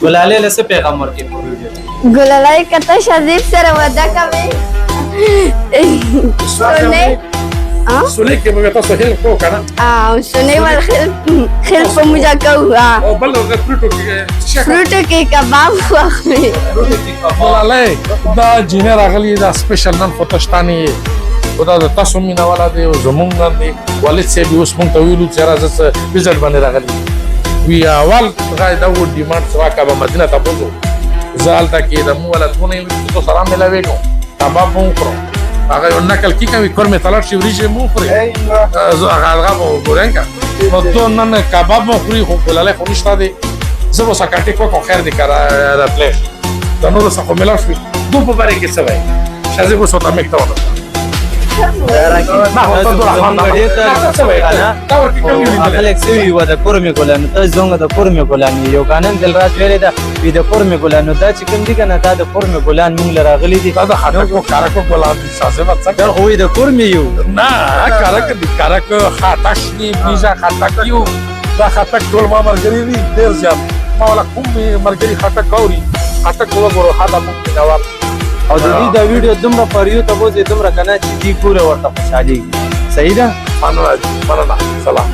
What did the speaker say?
ګلالۍ له څه پیغام ورکړي په ویډیو کې؟ ګلالۍ کته شذیب سره وده کوي سولې کې به تاسو هیل کو کنه سولې ول خل په موجا کو او بل د فروټو کې فروټو کې کباب واخلي ګلالۍ دا جنه راغلی دا سپیشل نن فوتشتانی خدا د تاسو مینا والا دی او زمونږ نن دی والد صاحب اوس مونږ ته ویلو چې راځه ویزټ باندې راغلی وی اول غای دا و ډیماند سوا کا به مدینه تاسو زالتا کې د مو ولا ټونه تو سلام ملاوي نو کباب مو کړو هغه یو نکل کی کوي کور می تلار شي وريجه مو خوري هغه مو ګورنګا نو ته نن کباب مو خوري خو ګلالۍ خو نشته دی زه به ساکټي کو خیر دي کرا راتله دا نور څه خو ملاوي دو په باره کې څه وای شازه کو سوتا مکتا ولا خلک سوي و د کورمې ګلانو ته زونګ د کورمې ګلانو یو قانون دل راز ویلې ده وی د کورمې ګلانو دا چې کوم دي کنه دا د کورمې ګلان مونږ لراغلي دي دا د خاطر کارکو ګلان دي سازه وڅ دا خو د کورمې یو نه کارکو خاطش دي بیزا خاطک یو دا خاطک ټول ما مرګري دي ډیر ځم ما ولا کوم مرګري خاطک اوري خاطک وګورو حدا مونږ جواب او د دې دا ویډیو دومره پریو ته بوزي دومره کنه چې دی ګوره ورته خوشالي صحیح ده مننه سلام